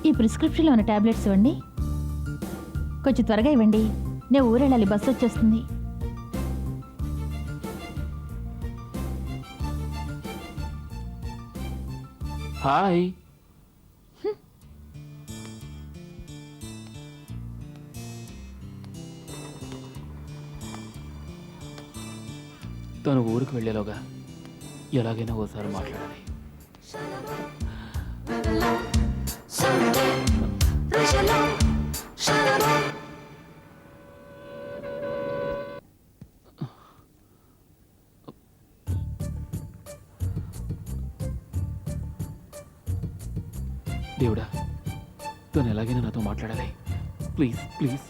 ఈ ప్రిస్క్రిప్షన్లో ఉన్న టాబ్లెట్స్ ఇవ్వండి. కొంచెం త్వరగా ఇవ్వండి, నేను ఊరెళ్ళాలి, బస్సు వచ్చేస్తుంది. హాయ్. తను ఊరికి వెళ్ళేలోగా ఎలాగైనా ఓసారి మాట్లాడాలి. దేవుడా, తను ఎలాగైనా నాతో మాట్లాడాలి. Please please.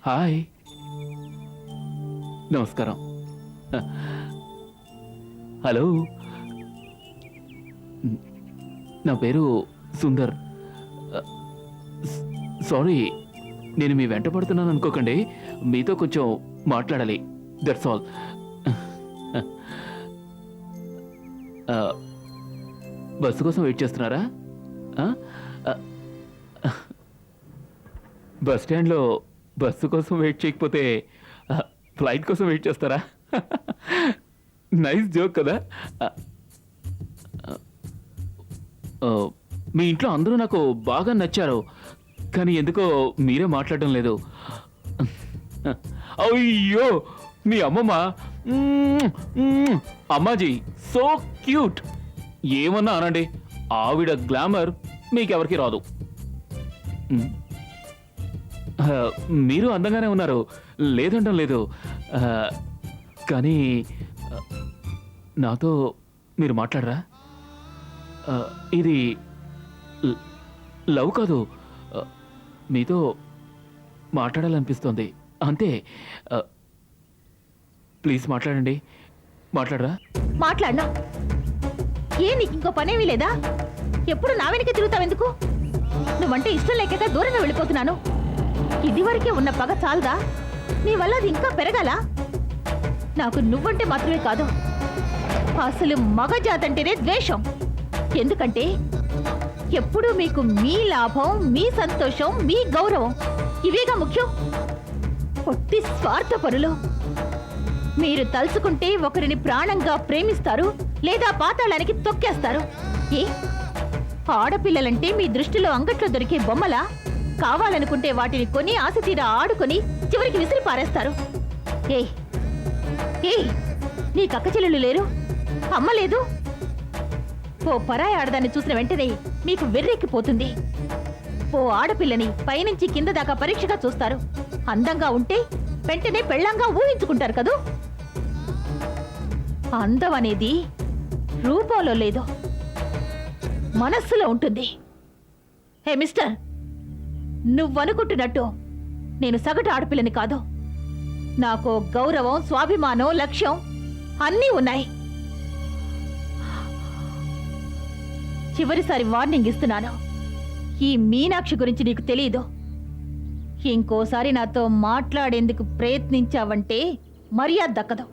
హాయ్, నమస్కారం. హలో, నా పేరు సుందర్. సారీ, నేను మీ వెంట పడుతున్నాను అనుకోకండి. మీతో కొంచెం మాట్లాడాలి, దట్స్ ఆల్. బస్సు కోసం వెయిట్ చేస్తున్నారా? బస్ స్టాండ్లో బస్సు కోసం వెయిట్ చేయకపోతే ఫ్లైట్ కోసం వెయిట్ చేస్తారా? నైస్ జోక్ కదా. మీ ఇంట్లో అందరూ నాకు బాగా నచ్చారు, కానీ ఎందుకో మీరే మాట్లాడడం లేదు. అయ్యో, మీ అమ్మమ్మ అమ్మాజీ సో క్యూట్. ఏమన్నా అనండి, ఆవిడ గ్లామర్ మీకెవరికి రాదు. మీరు అందంగానే ఉన్నారు, లేదంటం లేదు. కానీ నాతో మీరు మాట్లాడరా? ఇది లవ్ కాదు, మీతో మాట్లాడాలనిపిస్తోంది అంతే. ప్లీజ్ మాట్లాడండి. మాట్లాడరా? మాట్లాడనా? ఏ నీకు ఇంకో పనేమీ లేదా? ఎప్పుడు నా వెనక తిరుగుతావెందుకు? నువ్వంటే ఇష్టం లేక దూరంగా వెళ్ళిపోతున్నాను. ఇదివరకే ఉన్న పగ చాలదా? నీ వల్ల అది ఇంకా పెరగాల? నాకు నువ్వంటే మాత్రమే కాదు, అసలు మగ జాతంటేనే ద్వేషం. ఎందుకంటే ఎప్పుడు మీకు మీ లాభం, మీ సంతోషం, మీ గౌరవం ఇవేగా ముఖ్యం. పొట్టి స్వార్థపరులు. మీరు తలుచుకుంటే ఒకరిని ప్రాణంగా ప్రేమిస్తారు, లేదా పాతాళానికి తొక్కేస్తారు. ఏ ఆడపిల్లలంటే మీ దృష్టిలో అంగట్లో దొరికే బొమ్మలా? కావాలనుకుంటే వాటిని కొని ఆశ తీరా ఆడుకొని చివరికి విసిరి పారేస్తారు. ఏ ఏ నీ కక్క చెల్లెలు లేరు? అమ్మ లేదు? ఓ పరాయి ఆడదాన్ని చూసిన వెంటనే మీకు వెర్రెక్కిపోతుంది. ఓ ఆడపిల్లని పైనుంచి కింద దాకా పరీక్షగా చూస్తారు. అందంగా ఉంటే వెంటనే పెళ్ళంగా ఊహించుకుంటారు కదూ. అందం అనేది రూపంలో లేదు, మనస్సులో ఉంటుంది. హే మిస్టర్, నువ్వనుకుంటున్నట్టు నేను సగటు ఆడపిల్లని కాదు. నాకు గౌరవం, స్వాభిమానం, లక్ష్యం అన్నీ ఉన్నాయి. చివరిసారి వార్నింగ్ ఇస్తున్నాను, ఈ మీనాక్షి గురించి నీకు తెలీదు. ఇంకోసారి నాతో మాట్లాడేందుకు ప్రయత్నించావంటే మర్యాద దక్కదు.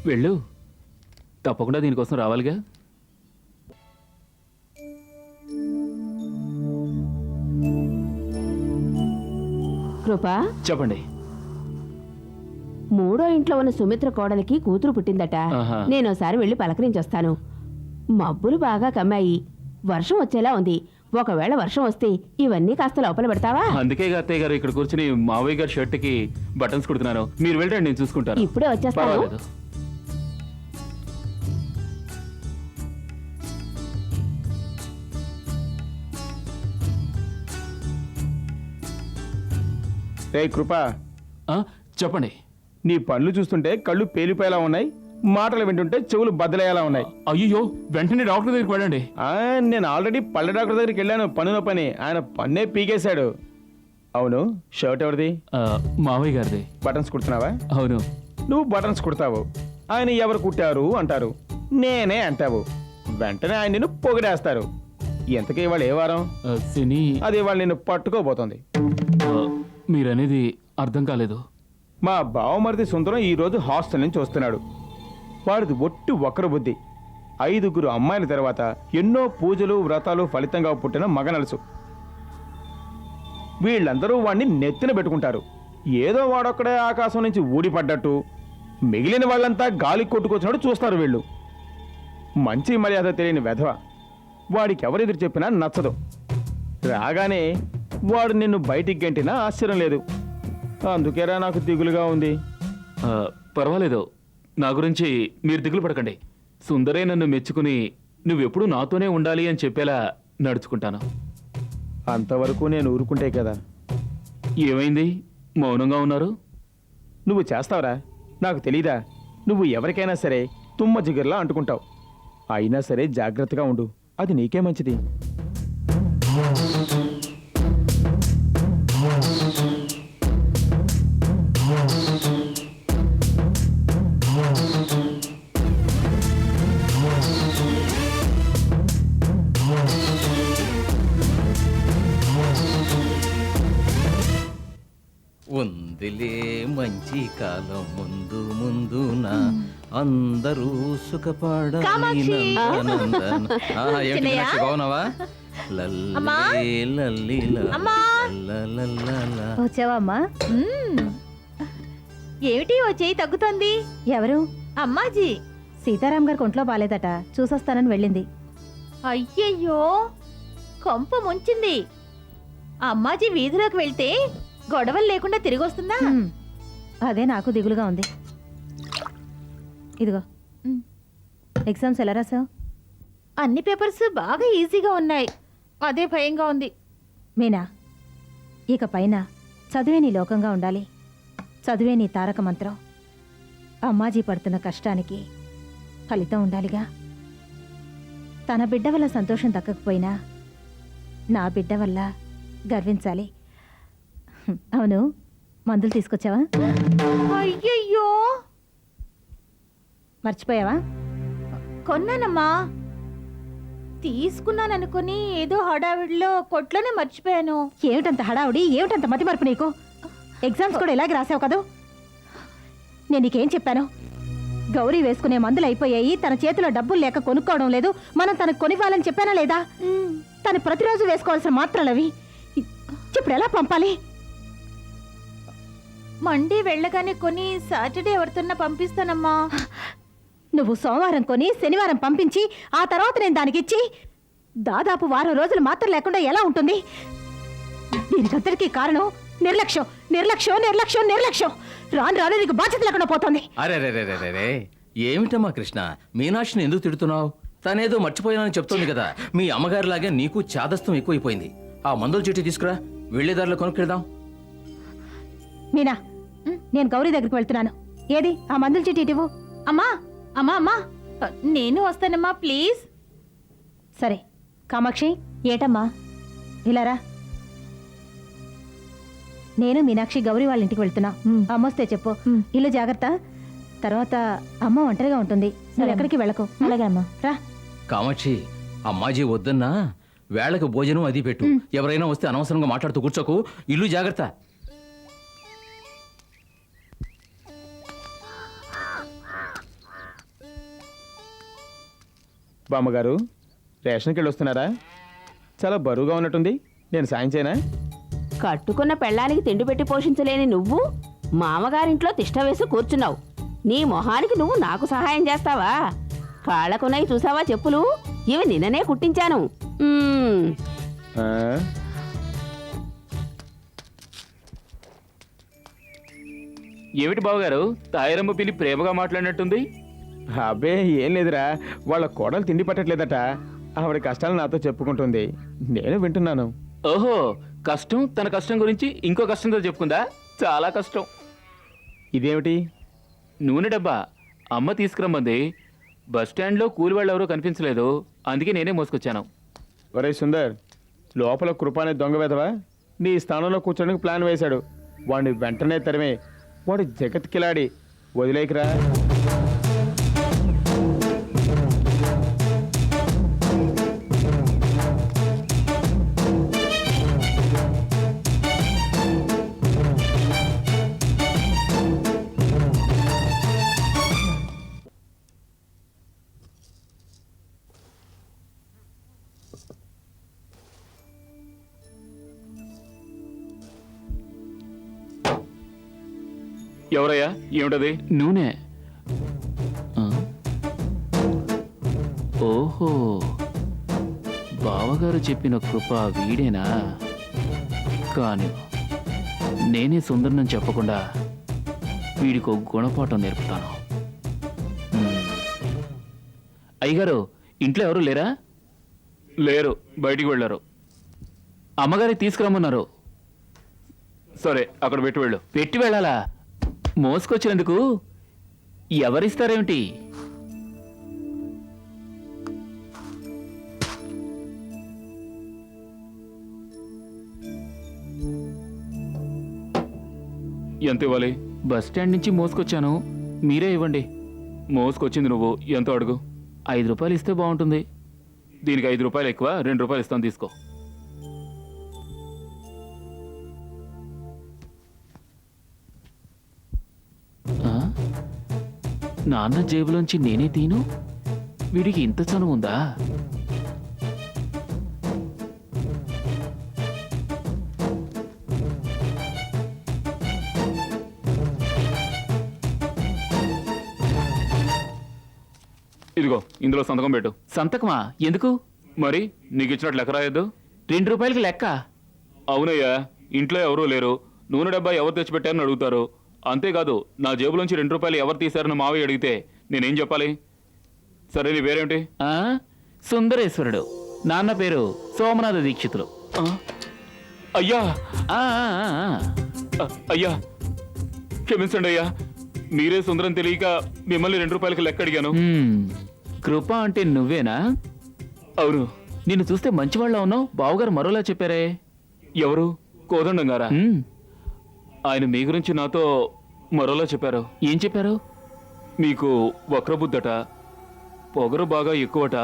వెళ్ళు, తప్పకుండా దీనికోసం రావాలిగా. కృపా, చెప్పండి. మూడో ఇంట్లో ఉన్న సుమిత్ర కోడలికి కూతురు పుట్టిందట. ఆహా. నేనోసారి వెళ్ళి పలకరించొస్తాను. మబ్బులు బాగా కమ్మాయి, వర్షం వచ్చేలా ఉంది. ఒకవేళ వర్షం వస్తే ఇవన్నీ కాస్త లోపల పెడతావా? అందుకే అత్తయ్య గారు ఇక్కడ కూర్చుని మావయ్య గారి షర్ట్కి బటన్స్ కుడుతున్నాను. మీరు వెళ్ళండి, నేను చూసుకుంటాను. ఇప్పుడే వచ్చేస్తాను. పర్వాలేదు. రే కృప, ఆ, చెప్పండి. నీ పళ్ళు చూస్తుంటే కళ్ళు పేలిపోయేలా ఉన్నాయి, మాటలు వింటుంటే చెవులు బద్దలయ్యేలా ఉన్నాయి. అయ్యో, వెంటనే డాక్టర్ దగ్గరికి వెళ్ళండి. నేను ఆల్రెడీ పళ్ళ డాక్టర్ దగ్గరికి వెళ్ళాను, పనుల పని. ఆయన పన్నే పీకేశాడు. అవును, షర్ట్ ఎవరిది? మావయ్య గారిది. బటన్స్ కుడుతున్నావా? అవును. నువ్వు బటన్స్ కుడతావు, ఆయన ఎవరు కుట్టారు అంటారు, నేనే అంటావు. వెంటనే ఆయన నిన్ను పొగిడేస్తారు. ఎంతకీ ఇవాళ ఏ వారం? శని. అది ఇవాళ నిన్ను పట్టుకోబోతోంది. మీరనేది అర్థం కాలేదు. మా బావమరిది సుందరం ఈరోజు హాస్టల్ నుంచి వస్తున్నాడు. వాడిది ఒట్టి వక్ర బుద్ధి. 5 అమ్మాయిల తర్వాత ఎన్నో పూజలు వ్రతాలు ఫలితంగా పుట్టిన మగనలుసు. వీళ్ళందరూ వాడిని నెత్తిన పెట్టుకుంటారు. ఏదో వాడొక్కడే ఆకాశం నుంచి ఊడిపడ్డట్టు, మిగిలిన వాళ్ళంతా గాలి కొట్టుకొచ్చినట్టు చూస్తారు వీళ్ళు. మంచి మర్యాద తెలియని వెధవ. వాడికి ఎవరెదురు చెప్పినా నచ్చదు. రాగానే వాడు నిన్ను బయటికి గంటినా ఆశ్చర్యం లేదు. అందుకేరా నాకు దిగులుగా ఉంది. పర్వాలేదు, నా గురించి మీరు దిగులు పడకండి. సుందరే నన్ను మెచ్చుకుని నువ్వెప్పుడు నాతోనే ఉండాలి అని చెప్పేలా నడుచుకుంటాను. అంతవరకు నేను ఊరుకుంటే కదా. ఏమైంది, మౌనంగా ఉన్నారు? నువ్వు చేస్తావురా, నాకు తెలీదా? నువ్వు ఎవరికైనా సరే తుమ్మ జిగర్లా అంటుకుంటావు. అయినా సరే జాగ్రత్తగా ఉండు, అది నీకే మంచిది. ఉందిలే మంచి కాలం ముందు ముందున అందరూ సుఖపడాలి. కామాక్షి! నందనందన. ఏమిటి చిన్నయ్య? మీనాక్షి, బాగున్నావా? అమ్మా? లల్లే లల్లిల అమ్మా? లల్లలల్ల. వచ్చావా అమ్మా? ఏమిటి ఓ చేయి తగ్గుతోంది? ఎవరు? అమ్మాజీ. సీతారాం గారికి ఒంట్లో బాలేదట, చూసొస్తానని వెళ్ళింది. అయ్యయ్యో, కొంప ముంచింది. అమ్మాజీ వీధిలోకి వెళ్తే గొడవలు లేకుండా తిరిగి వస్తుందా? అదే నాకు దిగులుగా ఉంది. ఇదిగో ఎగ్జామ్స్ ఎలా రాసావు? అన్ని పేపర్స్ బాగా ఈజీగా ఉన్నాయి, అదే భయంగా ఉంది. మీనా, ఇక పైన చదువే నీ లోకంగా ఉండాలి. చదువే నీ తారక మంత్రం. అమ్మాజీ పడుతున్న కష్టానికి ఫలితం ఉండాలిగా. తన బిడ్డ వల్ల సంతోషం దక్కకపోయినా నా బిడ్డ వల్ల గర్వించాలి. అవును, మందులు తీసుకొచ్చావా? అయ్యయ్యో, మర్చిపోయావా? కొన్నానమ్మా, తీసుకున్నాననుకుని ఏదో హడావిడిలో కొట్లోనే మర్చిపోయాను. ఏమిటంత హడావిడి, ఏమిటంత మతి మరపు నీకు? ఎగ్జామ్స్ కూడా ఇలాగే రాసావు కదూ. నేను నీకేం చెప్పాను? గౌరీ వేసుకునే మందులు అయిపోయాయి, తన చేతిలో డబ్బులు లేక కొనుక్కోవడం లేదు, మనం తనకు కొనివ్వాలని చెప్పానా లేదా? తను ప్రతిరోజు వేసుకోవాల్సిన మాత్రలవి ఇప్పుడు ఎలా పంపాలి? మండే వెళ్ళగానే కొని సాటర్డే ఎవరితోన్నా పంపిస్తానమ్మా. నువ్వు సోమవారం కొని శనివారం పంపించి ఆ తర్వాత నేను దానికి ఇచ్చి దాదాపు వారం రోజులు మాత్రం లేకుండా ఎలా ఉంటుంది? దీనికంతటికీ కారణం నిర్లక్ష్యం, నిర్లక్ష్యం, నిర్లక్ష్యం, నిర్లక్ష్యం. రాను రాను నీకు బాధ్యత లేకుండా పోతుంది. అరే రే రే రే రే, ఏమిటమ్మా కృష్ణ, మీనాక్షిని ఎందుకు తిడుతున్నావు? తనేదో మర్చిపోయానని చెప్తోంది కదా. మీ అమ్మగారిలాగే నీకు చాదస్తం ఎక్కువైపోయింది. ఆ మందుల చీటీ తీసుకురా, వెళ్లేదారిలో కొనుక్కెళ్దాం. మీనా, నేను గౌరీ దగ్గరికి వెళ్తున్నాను. ఏది ఆ మందుల చీటీ ఇవ్వు. అమ్మా అమ్మా అమ్మా, నేను వస్తానమ్మా, ప్లీజ్. సరే కామాక్షి. ఏటమ్మా, ఇలారా. నేను మీనాక్షి గౌరీ వాళ్ళ ఇంటికి వెళ్తున్నా. అమ్మొస్తే చెప్పు. ఇల్లు జాగ్రత్త. తర్వాత అమ్మ ఒంటరిగా ఉంటుంది, నువ్వు ఎక్కడికి వెళ్ళకు. అలాగే అమ్మా, రా. కామాక్షి, అమ్మాజీ వద్దన్నా వేళకు భోజనం అది పెట్టు. ఎవరైనా వస్తే అనవసరంగా మాట్లాడుతూ కూర్చోకు. ఇల్లు జాగ్రత్త. బామ్మగారు రేషన్కి వెళ్ళి వస్తున్నారా? చాలా బరువుగా ఉన్నట్టుంది, నేను సాయం చేయనా? కట్టుకున్న పెళ్ళానికి తిండి పెట్టి పోషించలేని నువ్వు మామగారింట్లో తిష్ట వేసి కూర్చున్నావు. నీ మొహానికి నువ్వు నాకు సహాయం చేస్తావా? కాళ్ళకున్నాయి చూసావా చెప్పులు? ఇవి నిన్ననే కుట్టించాను. ఆ? ఏమిటి బావగారు, తాయారమ్మ పిల్లి ప్రేమగా మాట్లాడినట్టుంది? అబ్బే ఏం లేదురా, వాళ్ళ కోడలు తిండి పట్టట్లేదట. ఆవిడ కష్టాలు నాతో చెప్పుకుంటుంది, నేను వింటున్నాను. ఓహో, కష్టం, తన కష్టం గురించి ఇంకో కష్టంతో చెప్పుకుందా? చాలా కష్టం. ఇదేమిటి? నూనె డబ్బా అమ్మ తీసుకురమ్మంది. బస్ స్టాండ్లో కూలి వాళ్ళు ఎవరో కనిపించలేదు, అందుకే నేనే మోసుకొచ్చాను. ఒరే సుందర్, లోపల కృప అనే దొంగ వెధవా నీ స్థానంలో కూర్చోడానికి ప్లాన్ వేశాడు. వాడిని వెంటనే తరిమే. వాడు జగత్ కిలాడి, వదిలేకిరా. ఎవరయ్యా? ఏమిటది? నూనె. ఆ? ఓహో, బావగారు చెప్పిన కృప వీడేనా? కానీ నేనే సుందరనని చెప్పకుండా వీడికి ఒక గుణపాఠం నేర్పుతాను. అయ్యగారు, ఇంట్లో ఎవరు లేరా? లేరు, బయటికి వెళ్ళారు. అమ్మగారి తీసుకురమ్మన్నారు. సరే, అక్కడ పెట్టి వెళ్ళు. పెట్టి వెళ్ళాలా? మోసుకొచ్చినందుకు ఎవరిస్తారేమిటి? ఎంత ఇవ్వాలి? బస్ స్టాండ్ నుంచి మోసుకొచ్చాను, మీరే ఇవ్వండి. మోసుకొచ్చింది నువ్వు, ఎంతో అడుగు. 5 రూపాయలు ఇస్తే బాగుంటుంది. దీనికి 5 రూపాయలు ఎక్కువ, 2 రూపాయలు ఇస్తాను, తీసుకో. నాన్న జేబులోంచి నేనే తీను? వీడికి ఇంత చనువు ఉందా? ఇదిగో, ఇందులో సంతకం పెట్టు. సంతకమా? ఎందుకు? మరి నీకు ఇచ్చినట్లు లెక్క రాయొద్దు. 2 రూపాయలకి లెక్క? అవునయ్యా, ఇంట్లో ఎవరూ లేరు, నూనె డబ్బా ఎవరు తెచ్చిపెట్టారని అడుగుతారు. అంతేకాదు, నా జేబులోంచి 2 రూపాయలు ఎవరు తీశారని మావయ్య అడిగితే నేనేం చెప్పాలి? సరే, నీ పేరేంటి? సుందరేశ్వరుడు. నాన్న పేరు సోమనాథ దీక్షితులు. అయ్యా అయ్యా, క్షమించండి అయ్యా, మీరే సుందరం తెలియక మిమ్మల్ని 2 రూపాయలకి లెక్క అడిగాను. కృప అంటే నువ్వేనా? అవును. నిన్ను చూస్తే మంచివాళ్ళ ఉన్నావు, బావగారు మరోలా చెప్పారే. ఎవరు? కోదండం గారా? ఆయన మీ గురించి నాతో మరోలా చెప్పారు. ఏం చెప్పారు? మీకు వక్రబుద్ధట, పొగరు బాగా ఎక్కువట,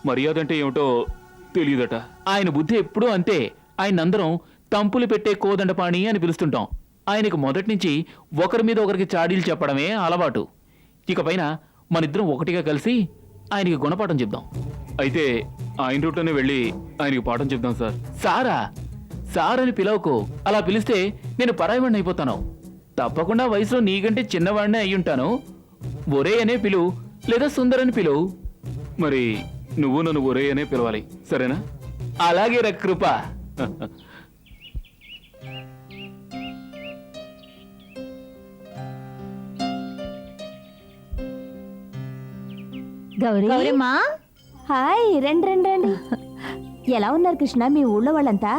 మర్యాద అంటే ఏమిటో తెలియదట. ఆయన బుద్ధి ఎప్పుడూ అంతే. ఆయన అందరం తంపులు పెట్టే కోదండపాణి అని పిలుస్తుంటాం. ఆయనకు మొదటి నుంచి ఒకరి మీద ఒకరికి చాడీలు చెప్పడమే అలవాటు. ఇక పైన మనిద్దరం ఒకటిగా కలిసి ఆయనకి గుణపాఠం చెప్దాం. అయితే ఆయన రూట్లోనే వెళ్ళి ఆయనకి పాఠం చెప్దాం. సార్. సారా? సార్ అని పిలవకు. అలా పిలిస్తే నేను పరాయివాడిని అయిపోతాను. తప్పకుండా వయసులో నీకంటే చిన్నవాడినే అయ్యుంటాను. ఒరే అనే పిలు, లేదా సుందరని పిలువు. మరి నువ్వు నన్ను ఒరే అనే పిలవాలి, సరేనా? అలాగే రా కృప. గౌరీమా, హాయ్, రండి రండి రండి. ఎలా ఉన్నారు కృష్ణ మీ ఊళ్ళో వాళ్ళంతా?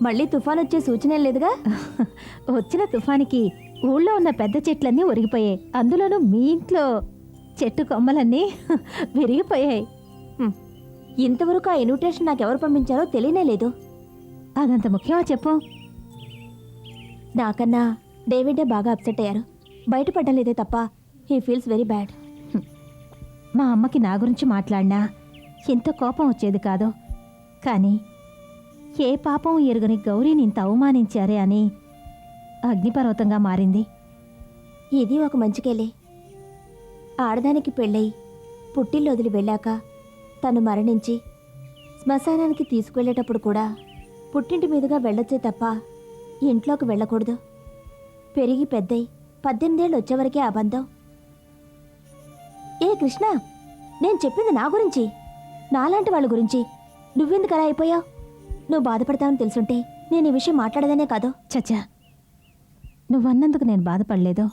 మళ్ళీ తుఫాన్ వచ్చే సూచన లేదుగా? వచ్చిన తుఫానికి ఊళ్ళో ఉన్న పెద్ద చెట్లన్నీ ఒరిగిపోయాయి. అందులోనూ మీ ఇంట్లో చెట్టు కొమ్మలన్నీ విరిగిపోయాయి. ఇంతవరకు ఆ ఇన్విటేషన్ నాకెవరు పంపించారో తెలియనే లేదు. అదంత ముఖ్యమా చెప్పు. నాకన్నా డేవిడే బాగా అప్సెట్ అయ్యారు. బయటపడడం లేదే తప్ప హీ ఫీల్స్ వెరీ బ్యాడ్. మా అమ్మకి నా గురించి మాట్లాడినా ఎంత కోపం వచ్చేది కాదు. కానీ ఏ పాపం ఎరుగని గౌరీని ఇంత అవమానించారే అని అగ్నిపర్వతంగా మారింది. ఇది ఒక మంచికేలే. ఆడదానికి పెళ్ళై పుట్టిల్లు వదిలి వెళ్ళాక తను మరణించి శ్మశానానికి తీసుకువెళ్ళేటప్పుడు కూడా పుట్టింటి మీదుగా వెళ్ళొచ్చే తప్ప ఇంట్లోకి వెళ్ళకూడదు. పెరిగి పెద్దయి 18 ఏళ్ళు వచ్చేవరకే ఆ బంధం. ఏ కృష్ణ, నేను చెప్పింది నా గురించి, నాలాంటి వాళ్ళ గురించి. నువ్వెందుకు అలా అయిపోయావు? నువ్వు బాధపడతావని తెలుసుంటే నేను ఈ విషయం మాట్లాడదనే కాదు. చచ్చా, నువ్వన్నందుకు నేను బాధపడలేదు.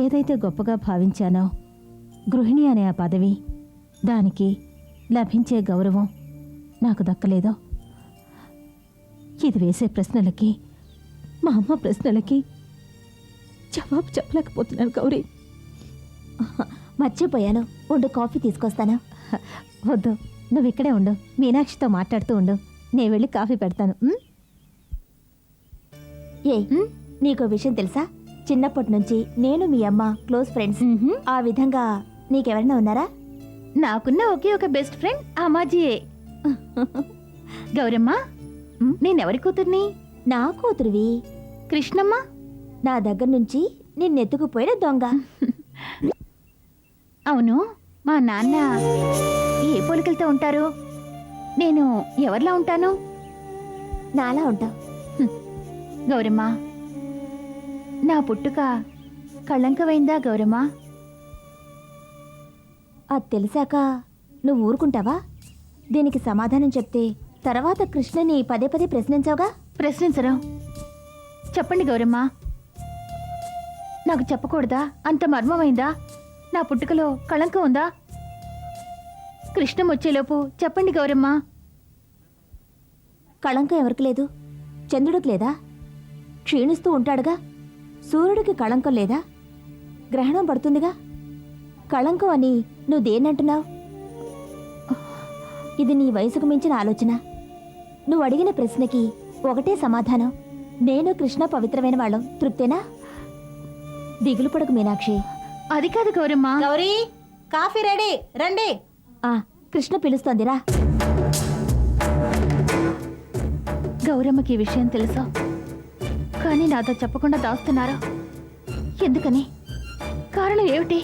ఏదైతే గొప్పగా భావించానో గృహిణి అనే ఆ పదవి, దానికి లభించే గౌరవం నాకు దక్కలేదో. ఇది వేసే ప్రశ్నలకి, మా అమ్మ ప్రశ్నలకి జవాబు చెప్పలేకపోతున్నాను గౌరీ. మర్చిపోయాను, ఉండు కాఫీ తీసుకొస్తాను. వద్దు, నువ్వు ఇక్కడే ఉండు, మీనాక్షితో మాట్లాడుతూ ఉండు. నేను వెళ్ళి కాఫీ పెడతాను. ఏ నీకో విషయం తెలుసా? చిన్నప్పటి నుంచి నేను మీ అమ్మ క్లోజ్ ఫ్రెండ్స్. ఆ విధంగా నీకెవరైనా ఉన్నారా? నాకున్న ఒకే ఒక బెస్ట్ ఫ్రెండ్ అమ్మాజీయే. గౌరమ్మ, నేనెవరి కూతుర్ని? నా కూతురువి. కృష్ణమ్మ. నా దగ్గర నుంచి నిన్నెత్తుకుపోయిన దొంగ. అవును, మా నాన్న ఏ పోలికలతో ఉంటారు? నేను ఎవరిలా ఉంటాను? నాలా ఉంటావు. గౌరమ్మ, నా పుట్టుక కళంకమైందా గౌరమ్మ? అది తెలిసాక నువ్వు ఊరుకుంటావా? దీనికి సమాధానం చెప్తే తర్వాత కృష్ణని పదే పదే ప్రశ్నించావుగా. ప్రశ్నించరు. చెప్పండి గౌరమ్మ, నాకు చెప్పకూడదా? అంత మర్మమైందా? నా పుట్టుకలో కళంకం ఉందా? కృష్ణం వచ్చేలోపు చెప్పండి గౌరమ్మ. కళంకం ఎవరికి లేదు? చంద్రుడికి లేదా? క్షీణిస్తూ ఉంటాడుగా. సూర్యుడికి కళంకం లేదా? గ్రహణం పడుతుందిగా. కళంకం అని నువ్వు దేన్నంటున్నావు? ఇది నీ వయసుకు మించిన ఆలోచన. నువ్వు అడిగిన ప్రశ్నకి ఒకటే సమాధానం. నేను కృష్ణ పవిత్రమైన వాళ్ళం. తృప్తేనా? దిగులు పడకు మీనాక్షి. అది కాదు గౌరమ్మ. గౌరీ, కాఫీ రెడీ, రండి. కృష్ణ పిలుస్తోందిరా. గౌరమ్మకి ఈ విషయం తెలుసు, కానీ నాతో చెప్పకుండా దాస్తున్నారు. ఎందుకని? కారణం ఏమిటి?